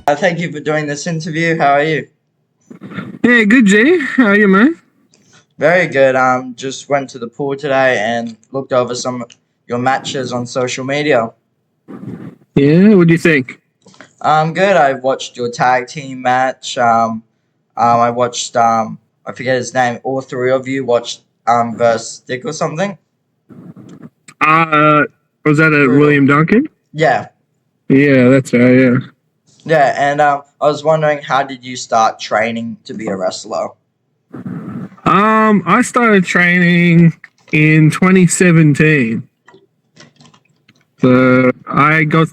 Thank you for doing this interview. How are you? Yeah, good, G. How are you, man? Very good. Just went to the pool today and looked over some of your matches on social media. Yeah, what do you think? Good. I watched your tag team match. I watched I forget his name. All three of you watched versus Stick or something. Uh, was that a Brutal. William Duncan? Yeah, Yeah, that's right, yeah. yeah. And I was wondering, how did you start training to be a wrestler? I started training in 2017. So I got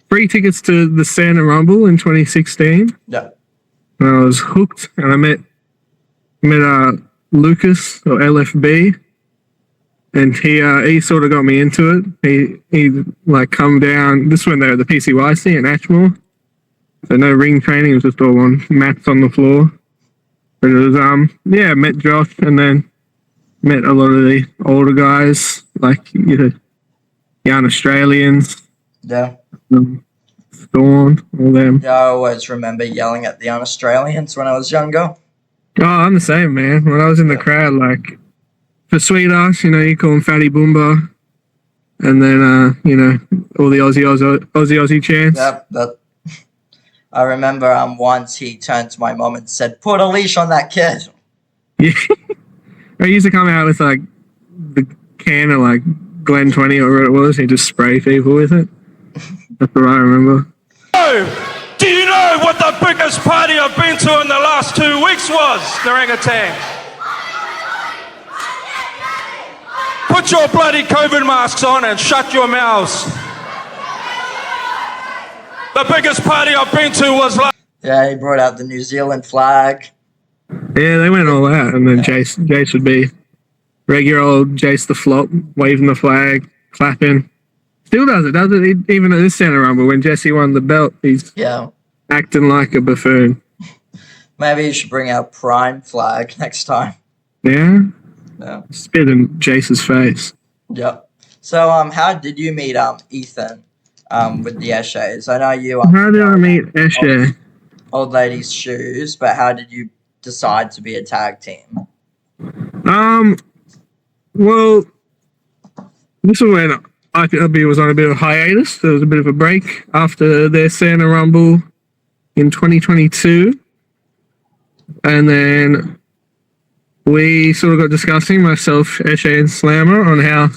free tickets to the Santa Rumble in 2016. Yeah. And I was hooked, and I met Lucas or LFB, and he sort of got me into it. He like come down. This when they were the PCYC in Ashmore. So no ring training, it was just all on mats on the floor. But it was met Josh and then met a lot of the older guys, like young Australians, Yeah. Storm, all them. Yeah, I always remember yelling at the un-Australians when I was younger. Oh, I'm the same, man. When I was in the crowd, like for Sweetass, you call him Fatty Boomba. And then all the Aussie chants. Yep, that I remember once he turned to my mom and said, "Put a leash on that kid." Yeah. I used to come out with like the can of like Glen 20 or whatever it was, and he'd just spray people with it. That's what I remember. Do you know what the biggest party I've been to in the last 2 weeks was? Naranga Tangs. Put your bloody COVID masks on and shut your mouths. The biggest party I've been to was like... Yeah, he brought out the New Zealand flag. Yeah, they went all out, and then Jace would be regular old Jace the Flop, waving the flag, clapping. Still does it? Even at this Santa Rumble, when Jesse won the belt, he's acting like a buffoon. Maybe you should bring out Prime flag next time. Yeah? Yeah. Spit in Jace's face. Yep. So, how did you meet Ethan with the Eshays? I know you. How did I meet Eshe? Old lady's shoes, but how did you decide to be a tag team? Well, this was when IPW was on a bit of a hiatus. There was a bit of a break after their Santa Rumble in 2022. And then we sort of got discussing, myself, Eshe, and Slammer, on how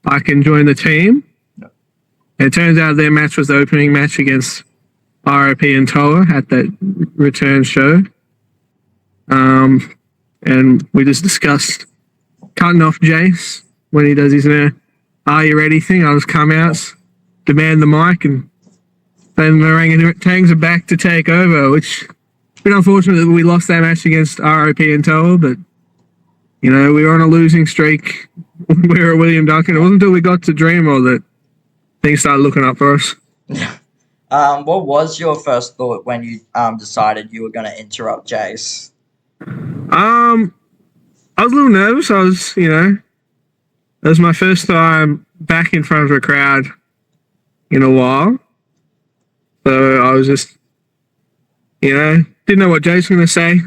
I can join the team. It turns out their match was the opening match against ROP and Toa at that return show. And we just discussed cutting off Jace when he does his "Are you ready?" thing. I'll just come out, demand the mic, and then the Naranga Tangs are back to take over, which a bit unfortunate that we lost that match against ROP and Toa, but we were on a losing streak. We were at William Duncan. It wasn't until we got to Dreamer that things started looking up for us. What was your first thought when you decided you were going to interrupt Jace? I was a little nervous. It was my first time back in front of a crowd in a while. So I was just, didn't know what Jace was going to say.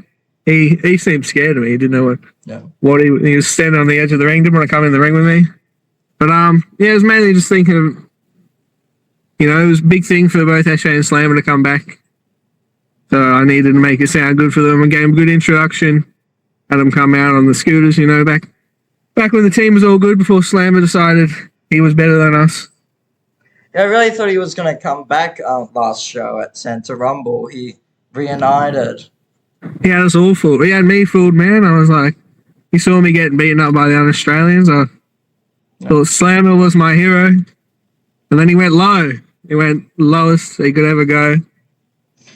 He seemed scared of me. He didn't know what he was standing on the edge of the ring. Didn't want to come in the ring with me. But it was mainly just thinking of, it was a big thing for both Eshe and Slammer to come back. So I needed to make it sound good for them and gave them a good introduction. Had them come out on the scooters, back when the team was all good before Slammer decided he was better than us. Yeah, I really thought he was going to come back last show at Santa Rumble. He reunited. He had us all fooled. He had me fooled, man. I was like, he saw me getting beaten up by the un-Australians. I thought Slammer was my hero. And then he went low. He went lowest he could ever go.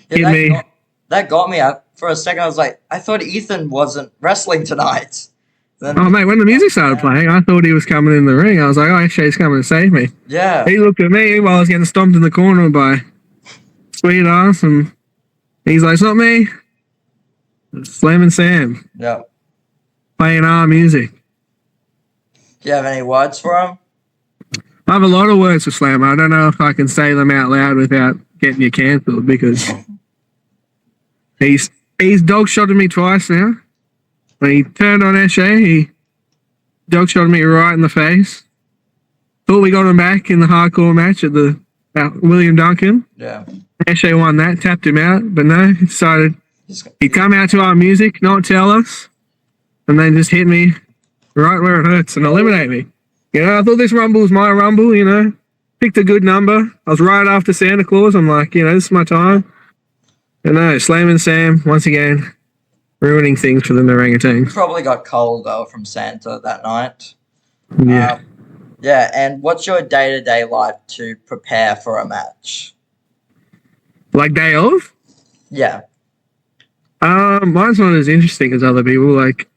Yeah, that got me. For a second, I was like, I thought Ethan wasn't wrestling tonight. Then, mate, when the music started playing, I thought he was coming in the ring. I was like, Eshe's coming to save me. Yeah. He looked at me while I was getting stomped in the corner by Sweetass, and he's like, it's not me. It's Slam and Sam. Yeah. Playing our music. Do you have any words for him? I have a lot of words for Slammer. I don't know if I can say them out loud without getting you cancelled because he's dog shotted me twice now. When he turned on Eshe, he dog shotted me right in the face. Thought we got him back in the hardcore match at the William Duncan. Yeah. Eshe won that, tapped him out, but no, he decided he'd come out to our music, not tell us, and then just hit me right where it hurts and eliminate me. You know, I thought this rumble was my rumble, you know. Picked a good number. I was right after Santa Claus. I'm like, you know, this is my time. And no, slamming Sam, once again, ruining things for the Naranga Tangs. Probably got cold, though, from Santa that night. Yeah. Yeah, and what's your day-to-day life to prepare for a match? Like day of? Yeah. Mine's not as interesting as other people. Like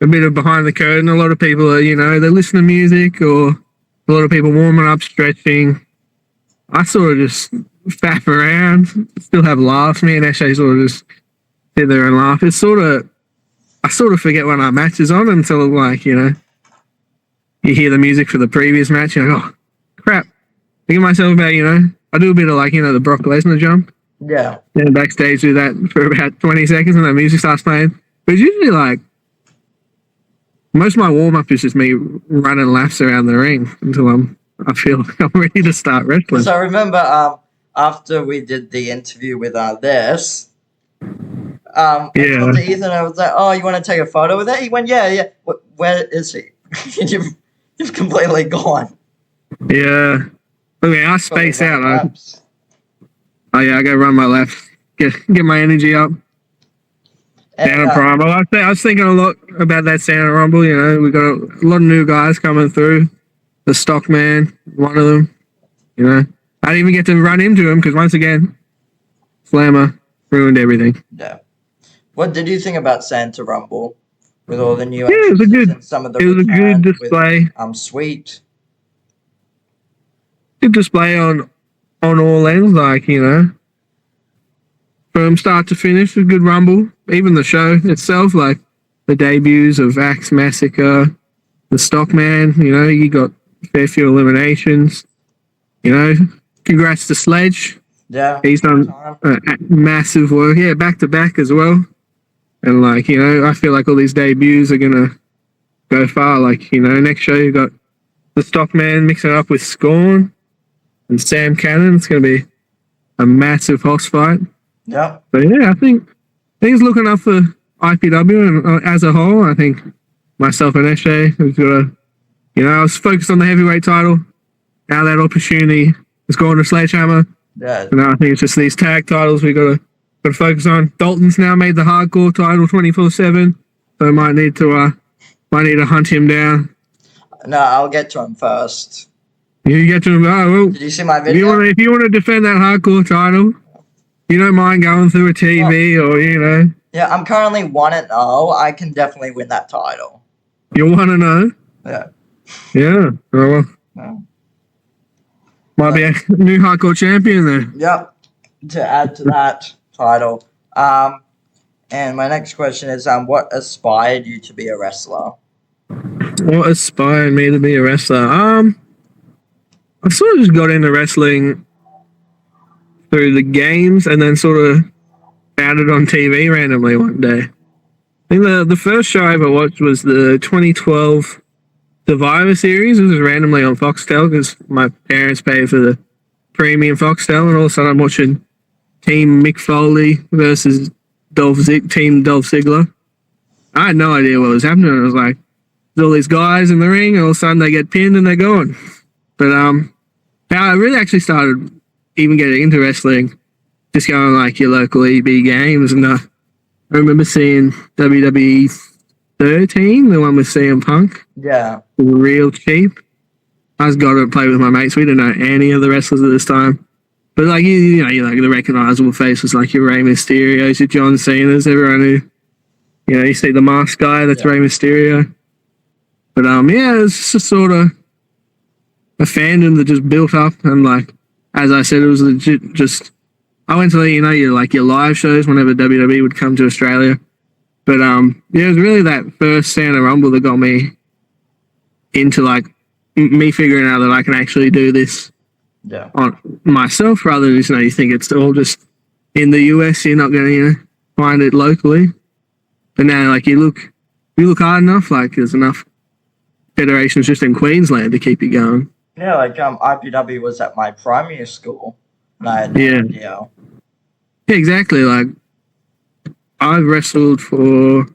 a bit of behind the curtain. A lot of people are, you know, they listen to music, or a lot of people warming up, stretching. I sort of just faff around, still have laughs. Me and Eshe sort of just sit there and laugh. It's sort of, I sort of forget when our match is on until, like, you know, you hear the music for the previous match. You're like, oh, crap. I give myself about, you know, I do a bit of, like, you know, the Brock Lesnar jump. Yeah. Then backstage do that for about 20 seconds and the music starts playing. But it's usually, like, most of my warm-up is just me running laps around the ring until I feel like I'm ready to start wrestling. So I remember after we did the interview with this, I told to Ethan, I was like, oh, you want to take a photo with it? He went, yeah. Where is he? you've completely gone. Yeah. Okay, I space out. I go run my laps, get my energy up. Santa Prime. I was thinking a lot about that Santa Rumble. You know, we got a lot of new guys coming through. The Stockman, one of them. You know, I didn't even get to run into him because once again, Slammer ruined everything. Yeah. What did you think about Santa Rumble with all the new? Yeah, it was a good. Some of the it was a good display. With, Sweet. Good display on all ends, like, you know. From start to finish, a good rumble. Even the show itself, like the debuts of Axe Massacre, the Stockman, you know, you got a fair few eliminations. You know, congrats to Sledge. Yeah. He's done massive work. Yeah, back to back as well. And, like, you know, I feel like all these debuts are going to go far. Like, you know, next show you got the Stockman mixing it up with Scorn and Sam Cannon. It's going to be a massive hoss fight. Yeah. But yeah, I think things looking up for IPW and as a whole. I think myself and Eshe, we've got to, you know, I was focused on the heavyweight title. Now that opportunity is going to Sledgehammer. Yeah. And now I think it's just these tag titles we got to focus on. Dalton's now made the hardcore title 24/7, so might need to hunt him down. No, I'll get to him first. You get to him. Oh, well, did you see my video? If you want to defend that hardcore title, you don't mind going through a TV or, you know. Yeah, I'm currently 1-0. I can definitely win that title. You 1-0? Yeah. Yeah. Oh, well. Yeah. Might be a new hardcore champion there. Yep. To add to that title. And my next question is, what inspired you to be a wrestler? What inspired me to be a wrestler? I sort of just got into wrestling through the games and then sort of found it on TV randomly one day. I think the first show I ever watched was the 2012 Survivor Series. It was randomly on Foxtel because my parents paid for the premium Foxtel, and all of a sudden I'm watching Team Mick Foley versus Team Dolph Ziggler. I had no idea what was happening. I was like, there's all these guys in the ring, and all of a sudden they get pinned and they're gone. But I really actually started even getting into wrestling, just going like your local EB games, and I remember seeing WWE 13, the one with CM Punk. Yeah. Real cheap. I just got to play with my mates. We didn't know any of the wrestlers at this time. But like you know, like the recognizable faces like your Rey Mysterios, your John Cena's, everyone who, you know, you see the mask guy, that's Rey Mysterio. But yeah, it's just sort of a fandom that just built up, and like as I said, it was legit just I went to, you know, your live shows whenever WWE would come to Australia. But yeah, it was really that first Santa Rumble that got me into like me figuring out that I can actually do this Yeah. on myself rather than just, you think it's all just in the US, you're not going to, find it locally. But now, like, you look hard enough, like, there's enough federations just in Queensland to keep you going. Yeah, like IPW was at my primary school, and I had no idea. Yeah, exactly. Like, I've wrestled for, I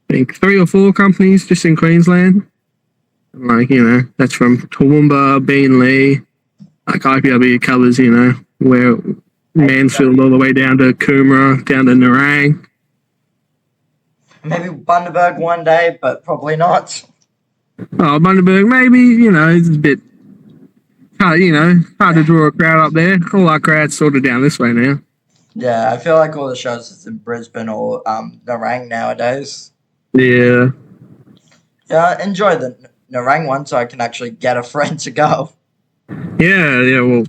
think, 3 or 4 companies just in Queensland. Like, that's from Toowoomba, Beenleigh. Like, IPW covers, where Mansfield all the way down to Coomera, down to Narang. Maybe Bundaberg one day, but probably not. Oh, Bundaberg, maybe, it's a bit hard, hard to draw a crowd up there. All our crowd's sort of down this way now. Yeah, I feel like all the shows is in Brisbane or Narang nowadays. Yeah. Yeah, I enjoy the Narang one so I can actually get a friend to go. Yeah, well,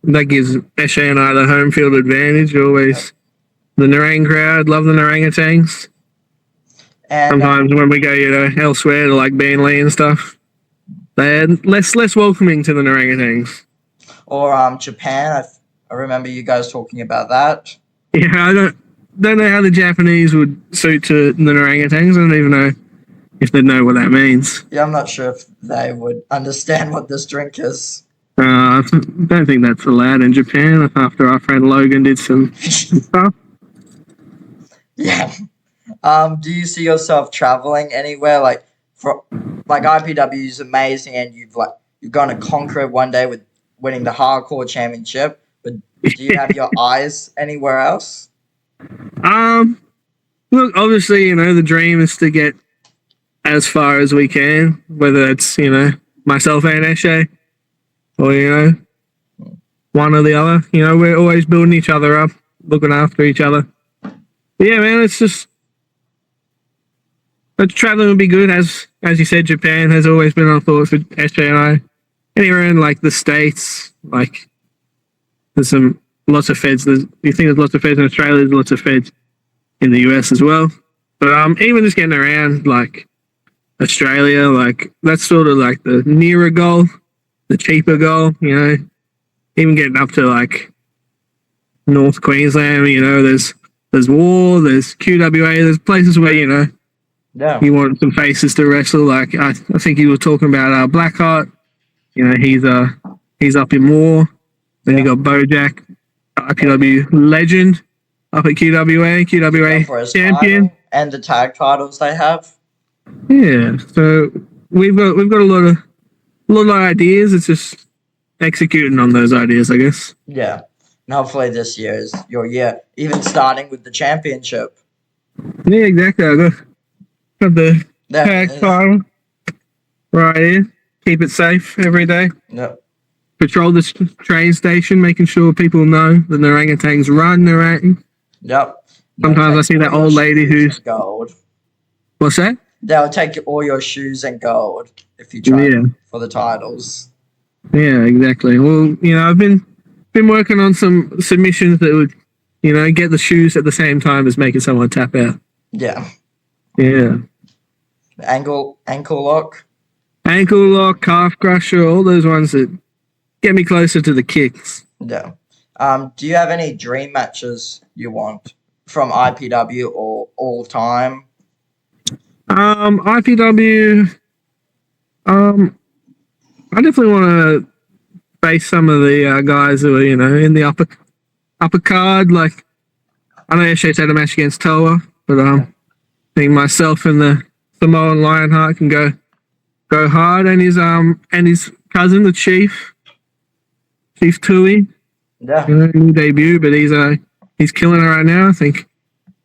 that gives Eshe and I the home field advantage. Always the Narang crowd, love the Naranga Tangs. And sometimes when we go, elsewhere to like Beenleigh and stuff, they're less welcoming to the Naranga Tangs. Or Japan, I remember you guys talking about that. Yeah, I don't know how the Japanese would suit to the Naranga Tangs. I don't even know if they know what that means. Yeah, I'm not sure if they would understand what this drink is. I don't think that's allowed in Japan after our friend Logan did some stuff. Yeah. Do you see yourself traveling anywhere? Like IPW is amazing, and you're going to conquer it one day with winning the hardcore championship. But do you have your eyes anywhere else? Look, obviously, the dream is to get as far as we can, whether it's myself and Eshe, or one or the other. We're always building each other up, looking after each other. But yeah, man, it's just. But traveling would be good, as you said. Japan has always been on thoughts with Eshe and I. Anywhere in like the States, like there's lots of feds. You think there's lots of feds in Australia, there's lots of feds in the US as well. But even just getting around like Australia, like that's sort of like the nearer goal, the cheaper goal. Even getting up to like North Queensland, there's War, there's QWA, there's places where Yeah. you want some faces to wrestle. Like I think you were talking about Blackheart. He's up in War. Then you got Bojack, IPW legend up at QWA For his champion, title and the tag titles they have. Yeah, so we've got a lot of ideas. It's just executing on those ideas, I guess. Yeah, and hopefully this year is your year. Even starting with the championship. Yeah, exactly. I got the tag title right here. Keep it safe every day. Yep. Patrol the train station, making sure people know that the orangutans run the ring. Yep. Sometimes I see that old lady who's gold. What's that? They'll take all your shoes and gold if you try for the titles. Yeah, exactly. Well, I've been working on some submissions that would, get the shoes at the same time as making someone tap out. Yeah. Yeah. Ankle lock. Ankle lock, calf crusher, all those ones that get me closer to the kicks. Yeah. Do you have any dream matches you want from IPW or all time? IPW. I definitely want to face some of the guys who are, in the upper card. Like, I know Eshe's had a match against Toa, but I think myself and the Samoan Lionheart can go hard, and his cousin, the Chief Tui. Yeah. New debut, but he's killing it right now. I think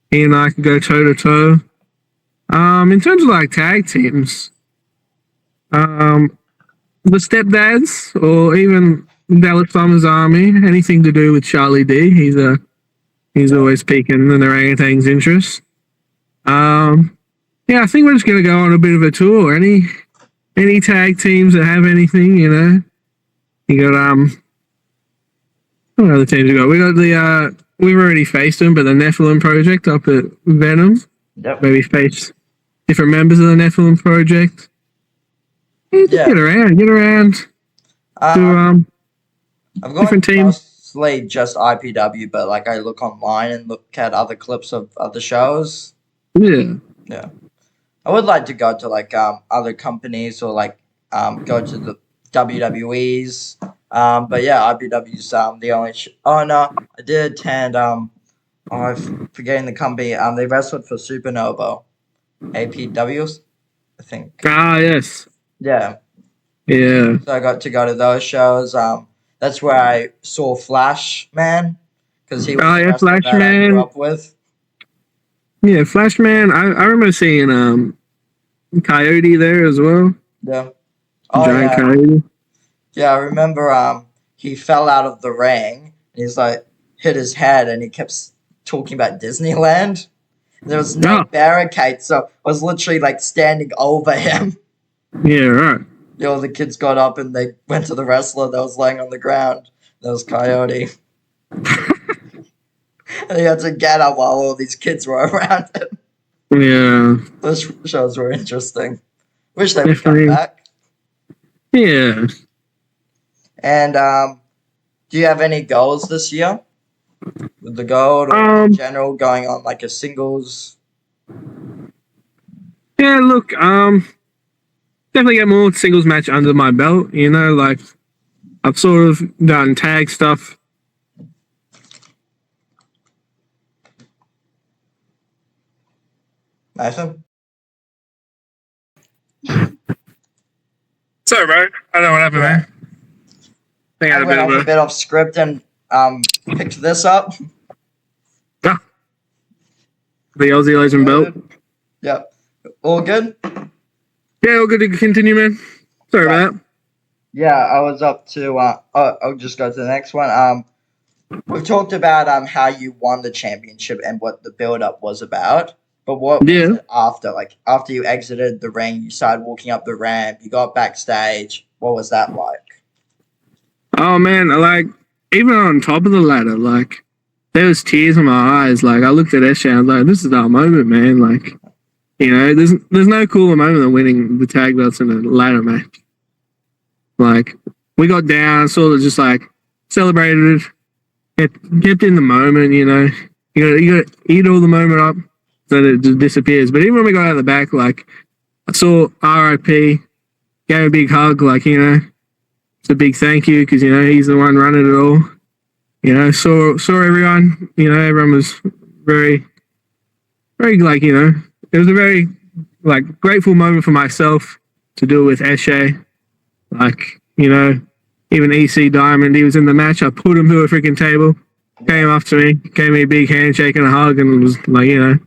he and I could go toe to toe. In terms of like tag teams, the Stepdads or even Dallas Summers Army, anything to do with Charlie D, he's always piquing the Orangutans' interest. Yeah, I think we're just gonna go on a bit of a tour. Any tag teams that have anything, you got what other teams we got? We got we've already faced them, but the Nephilim Project up at Venom. Yep. Maybe face different members of the Nephilim Project. Yeah, just get around. To I've gone Different team. mostly just IPW, but like I look online and look at other clips of other shows. Yeah. Yeah, I would like to go to like other companies or like go to the WWE's. But yeah, IPW's the only. Oh no, I did attend. I'm forgetting the company. They wrestled for Supernova, APWs, I think. Ah, yes. Yeah, Yeah. so I got to go to those shows. That's where I saw Flash Man because he was Oh, the yeah, wrestler that I grew Flashman. up with. Yeah, Flashman. I remember seeing Coyote there as well. Yeah. Oh Giant yeah, Coyote. yeah. I remember. He fell out of the ring. And he's like hit his head, and he kept talking about Disneyland. There was no Oh, barricade, so I was literally like standing over him. yeah, right. All the kids got up and they went to the wrestler that was laying on the ground. That was Coyote. And he had to get up while all these kids were around him. Yeah, Those shows were interesting. Wish they would come definitely. back. Yeah. And do you have any goals this year with the gold or in Um. general going on like a singles? Yeah. Look. Definitely get more singles match under my belt. You know, like I've sort of done tag stuff. Nathan? Sorry, bro. I don't know what happened there. I think I I had a went bit off a of bit off script and picked this up. the Aussie Legend belt. Yep. All good? Yeah, all good to continue, man. Sorry Right. about that. Yeah, I was up to. I'll just go to the next one. We've talked about how you won the championship and what the build up was about. But what was Yeah. it after? Like after you exited the ring, you started walking up the ramp. You got backstage. What was that like? Oh man, like even on top of the ladder, like there was tears in my eyes. Like I looked at Esha and I was like, "This is our moment, man!" Like you know, there's no cooler moment than winning the tag belts in a ladder match. Like we got down, sort of just like celebrated it, kept in the moment. You know, you got to eat all the moment up so that it just disappears. But even when we got out of the back, like I saw RIP, gave a big hug, like you know, it's a big thank you because you know he's the one running it all. You know, saw everyone. You know, everyone was very, very like you know, it was a very like grateful moment for myself to do it with Eshe. Like you know, even EC Diamond, he was in the match. I put him to a freaking table. Came up to me, gave me a big handshake and a hug, and was like, you know,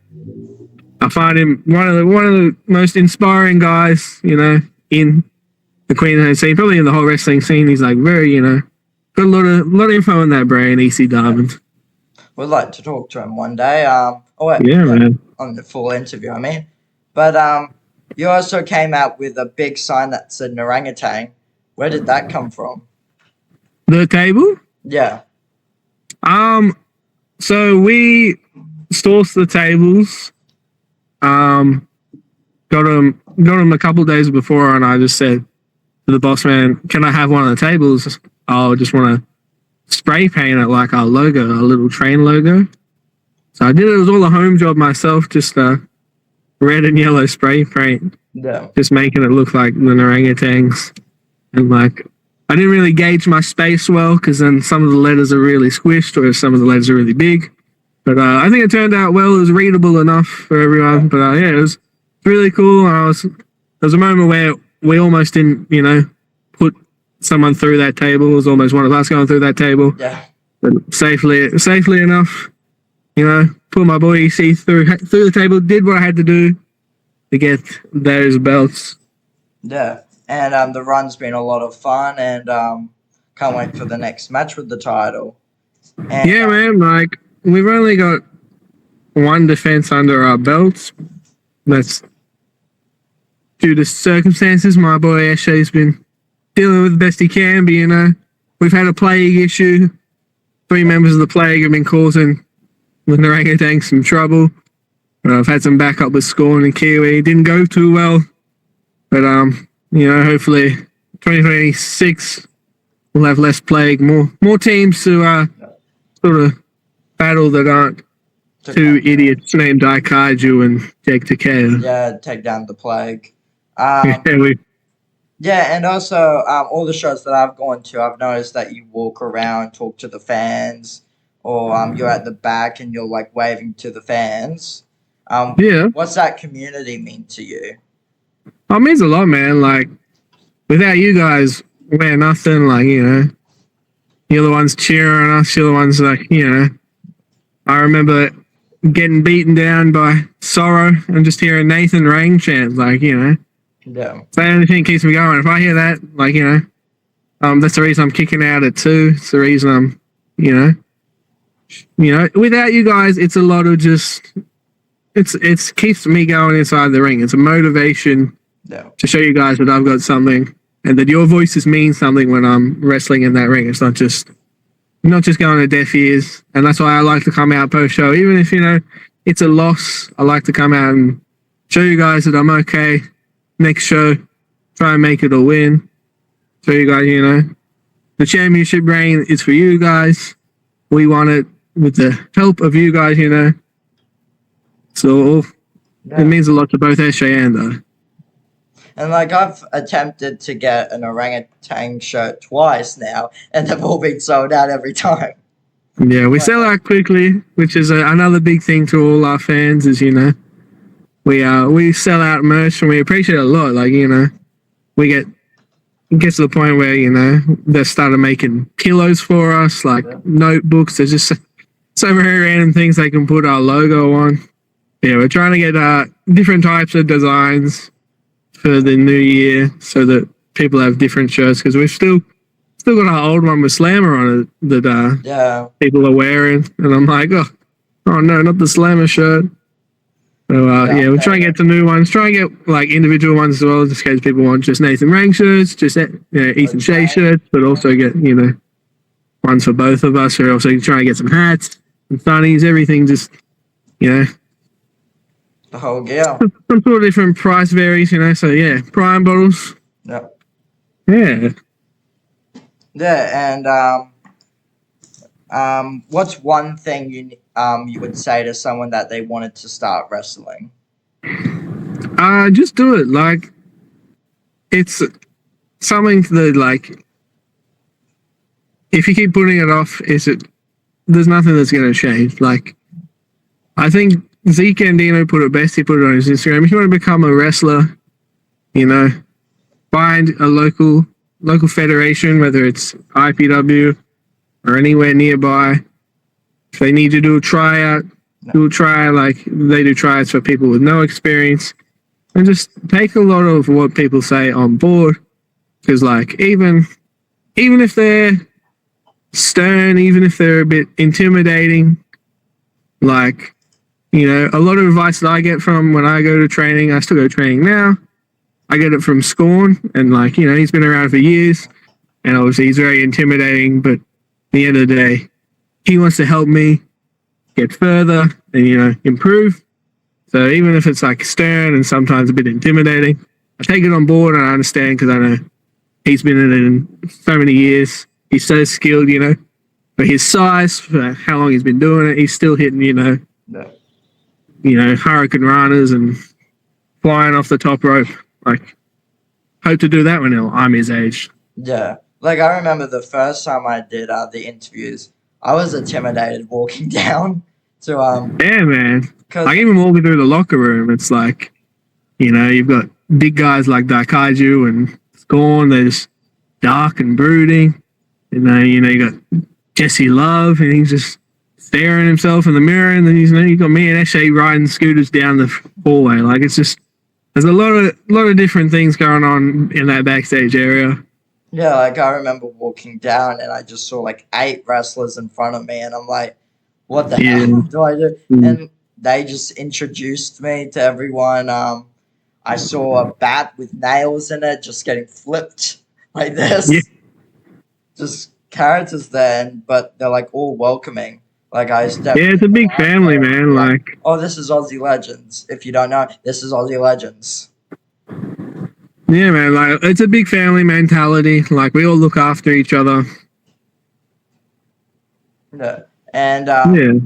I find him one of the most inspiring guys, you know, in the Queensland scene, probably in the whole wrestling scene. He's like very, you know, got a lot of info in that brain. EC Diamond. We'd like to talk to him one day. Yeah, man. On the full interview, I mean. But you also came out with a big sign that said Naranga Tang. Where did that come from? The table. Yeah. So we sourced the tables. Got them a couple of days before, and I just said to the boss man, "Can I have one of the tables? I just want to spray paint it like our logo, our little train logo." So I did it. It was all a home job myself, just red and yellow spray paint, Yeah. just making it look like the Naranga Tangs. And like, I didn't really gauge my space well because then some of the letters are really squished or some of the letters are really big. But I think it turned out well. It was readable enough for everyone. But yeah, it was really cool. There was a moment where we almost didn't, you know, put someone through that table. It was almost one of us going through that table. Yeah. But safely enough, you know, put my boy EC through the table, did what I had to do to get those belts. Yeah. And the run's been a lot of fun, and can't wait for the next match with the title. And, Yeah, man, like we've only got one defense under our belts. That's due to circumstances. My boy Eshe's been dealing with the best he can, but you know, we've had a plague issue. 3 members of the plague have been causing the Naranga Tangs some trouble. I've had some backup with Scorn and Kiwi. It didn't go too well. But you know, hopefully 2026 we'll have less plague, more teams to sort of battle that aren't two idiots named Daikaiju and Jake Takeo. Yeah, take down the plague. Yeah, and also all the shows that I've gone to, I've noticed that you walk around, talk to the fans, or you're at the back and you're like waving to the fans. yeah. What's that community mean to you? Oh, it means a lot, man. Like, without you guys, we're nothing. Like, you're the ones cheering us. You're the ones like, I remember getting beaten down by Sorrow and just hearing Nathan Ranga chant, like, Yeah. It's the only thing that keeps me going. If I hear that, like, that's the reason I'm kicking out at 2. It's the reason I'm, without you guys, it's a lot of just, it's keeps me going inside the ring. It's a motivation to show you guys that I've got something and that your voices mean something when I'm wrestling in that ring. It's not just going to deaf ears. And that's why I like to come out post-show. Even if, it's a loss, I like to come out and show you guys that I'm okay. Next show, try and make it a win. So you guys, the championship reign is for you guys. We want it with the help of you guys, So it means a lot to both SJ and though. And like I've attempted to get an Naranga Tangs shirt twice now, and they've all been sold out every time. Yeah, we sell out quickly, which is another big thing to all our fans. Is we sell out merch and we appreciate it a lot. Like it gets to the point where they started making pillows for us, like notebooks. There's just so many random things they can put our logo on. Yeah, we're trying to get different types of designs for the new year so that people have different shirts because we've still got our old one with Slammer on it that people are wearing, and I'm like, oh no, not the Slammer shirt. So we'll try and get some new ones. Try and get like individual ones as well, just in case people want just Nathan Ranga shirts, just Ethan Shea shirts, but also get ones for both of us. We're also trying to get some hats and funnies, everything. Just the whole gear. Some sort of different price varies, So yeah, Prime bottles. Yep. Yeah. Yeah, and what's one thing you would say to someone that they wanted to start wrestling? Just do it. Like, it's something that, like, if you keep putting it off, there's nothing that's going to change. Like, I think Zeke and Dino put it best. He put it on his Instagram. If you want to become a wrestler, find a local federation, whether it's IPW or anywhere nearby. If they need to do a tryout, do a tryout like they do tryouts for people with no experience. And just take a lot of what people say on board. Because, like, even if they're stern, even if they're a bit intimidating, like, a lot of advice that I get from when I go to training, I still go to training now. I get it from Scorn, and, like, he's been around for years. And obviously he's very intimidating, but at the end of the day, he wants to help me get further and, improve. So even if it's like stern and sometimes a bit intimidating, I take it on board and I understand because I know he's been in it in so many years. He's so skilled, for his size, for how long he's been doing it, he's still hitting, Hurricane Ranas and flying off the top rope. Like, hope to do that when I'm his age. Yeah. Like, I remember the first time I did the interviews, I was intimidated walking down to Yeah, man. Like, even walking through the locker room, it's like, you've got big guys like Daikaiju and Scorn. They're just dark and brooding. And then, you got Jesse Love, and he's just staring himself in the mirror. And then you got me and Eshe riding scooters down the hallway. Like, it's just, there's a lot of different things going on in that backstage area. Yeah, like I remember walking down and I just saw like 8 wrestlers in front of me, and I'm like, what the hell do I do? And they just introduced me to everyone. I saw a bat with nails in it just getting flipped like this. Yeah. Just characters there, but they're like all welcoming. Like I stepped. Yeah, it's a big family, man. Like, oh, this is Auzzielegends. If you don't know, this is Auzzielegends. Yeah, man. Like it's a big family mentality. Like we all look after each other. Yeah. And Yeah.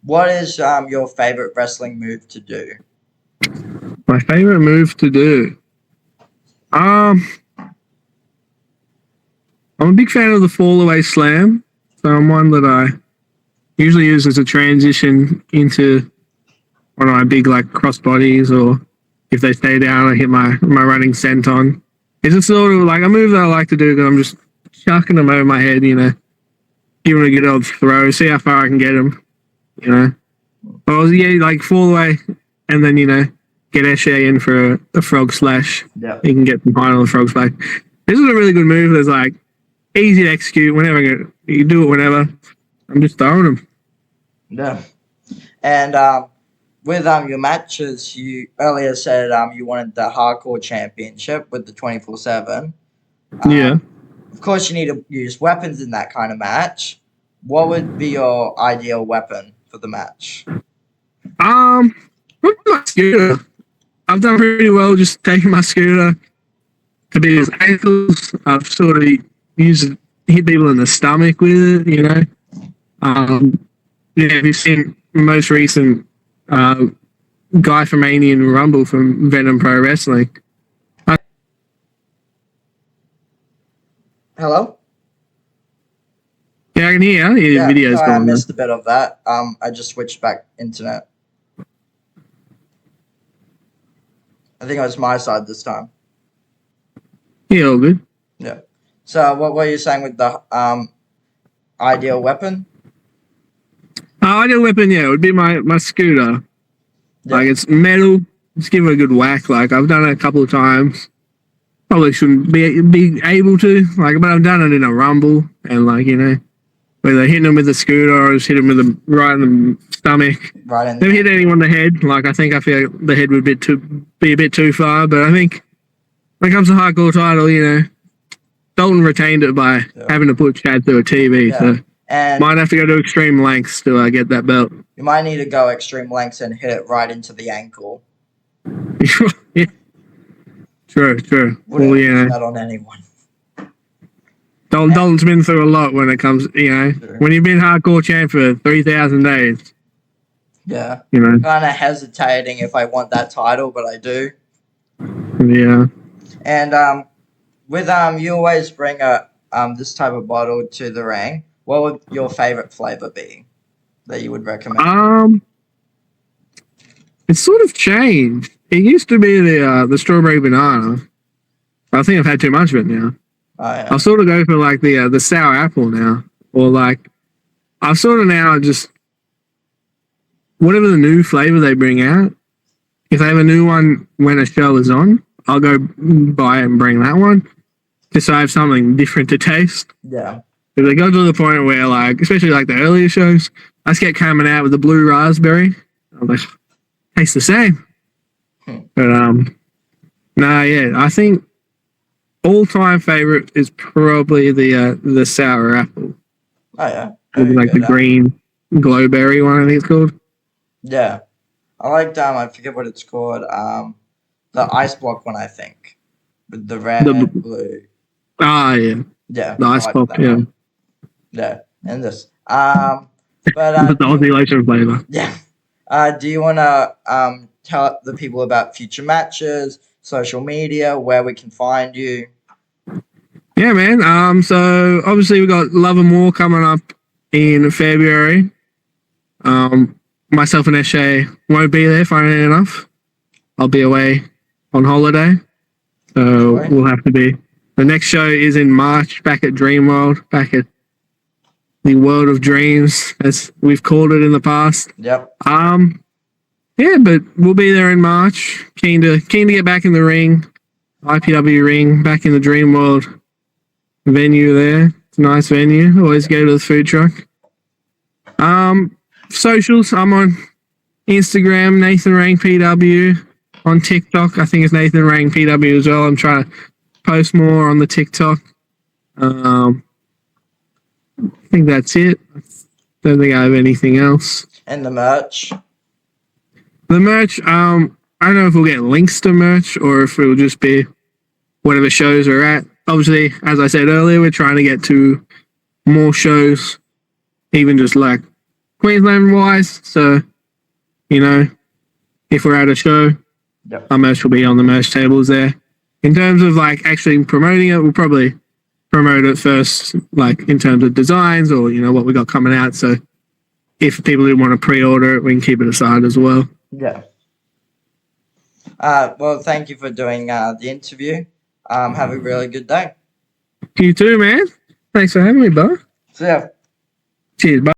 what is your favorite wrestling move to do? My favorite move to do. I'm a big fan of the fall away slam. So I'm one that I usually use as a transition into one of my big like cross bodies, or if they stay down, I hit my running senton. It's a sort of like a move that I like to do because I'm just chucking them over my head, you know, giving them a good old throw, see how far I can get them, you know. Or yeah, like fall away, and then you know get Eshe in for a frog slash. Yeah. You can get some height on the frog slash. This is a really good move. That's like easy to execute whenever you can do it whenever. I'm just throwing them. Yeah. And with your matches, you earlier said you wanted the hardcore championship with the 24/7. Yeah. Of course, you need to use weapons in that kind of match. What would be your ideal weapon for the match? Probably my scooter. I've done pretty well just taking my scooter to beat his ankles. I've sort of used it, hit people in the stomach with it, you know. Yeah, if you've seen most recent guy from Alien Rumble from Venom Pro Wrestling. Hello? Yeah, I can hear you. Your Yeah, video's sorry, I gone. missed a bit of that. I just switched back internet. I think it was my side this time. Yeah, all good. Yeah. So, what were you saying with the ideal weapon? Ideal weapon, yeah, would be my scooter. Yeah. Like it's metal. Just give it a good whack. Like I've done it a couple of times. Probably shouldn't be able to. Like, but I've done it in a rumble, and like you know, whether hitting them with the scooter or just hit them with them right in the stomach. Right in. Never hit anyone in the head. Like I feel like the head would be a bit too far. But I think when it comes to hardcore title, you know, Dalton retained it by having to put Chad through a TV. Yeah. So And might have to go to extreme lengths to get that belt. you might need to go extreme lengths and hit it right into the ankle. Yeah. True. Wouldn't Well, wish yeah. that on anyone. Dalton's been through a lot when it comes, you know, when you've been hardcore champ for 3,000 days. Yeah. You know. Kind of hesitating if I want that title, but I do. Yeah. And with you always bring a this type of bottle to the ring. What would your favorite flavor be that you would recommend? It's sort of changed. It used to be the strawberry banana. I think I've had too much of it now. Oh, yeah. I'll sort of go for like the sour apple now, or like I've sort of now just whatever the new flavor they bring out. If they have a new one when a show is on, I'll go buy it and bring that one, just so I have something different to taste. Yeah. If they go to the point where like, especially like the earlier shows, I just get coming out with the blue raspberry. I'm like, tastes the same. But nah, yeah, I think all-time favorite is probably the sour apple. Oh yeah. Maybe like the green glowberry one, I think it's called. Yeah, I like I forget what it's called. The ice block one, I think, with the red, blue. Ah, yeah. Yeah. The ice block, yeah. One. Yeah, and this. But the Auzzielegends Legends flavor. Yeah. Do you want to tell the people about future matches, social media, where we can find you? Yeah, man. So obviously we got Love and War coming up in February. Myself and Eshe won't be there, funnily enough. I'll be away on holiday. So we'll have to be. The next show is in March, back at Dreamworld, back at the World of Dreams, as we've called it in the past. Yep. Yeah, but we'll be there in March. Keen to get back in the ring, IPW ring, back in the Dreamworld venue there. It's a nice venue. Always go to the food truck. Socials, I'm on Instagram, Nathan Ranga PW. On TikTok, I think it's Nathan Ranga PW as well. I'm trying to post more on the TikTok. I think that's it. Don't think I have anything else. And the merch? The merch, I don't know if we'll get links to merch or if it'll just be whatever shows we're at. Obviously, as I said earlier, we're trying to get to more shows, even just like Queensland-wise. So, you know, if we're at a show, Yep. our merch will be on the merch tables there. In terms of like actually promoting it, we'll probably promote it first, like in terms of designs or, you know, what we got coming out. So if people who want to pre-order it, we can keep it aside as well. Yeah. Well, thank you for doing the interview. Have a really good day. You too, man. Thanks for having me, bro. See ya. Cheers, bye.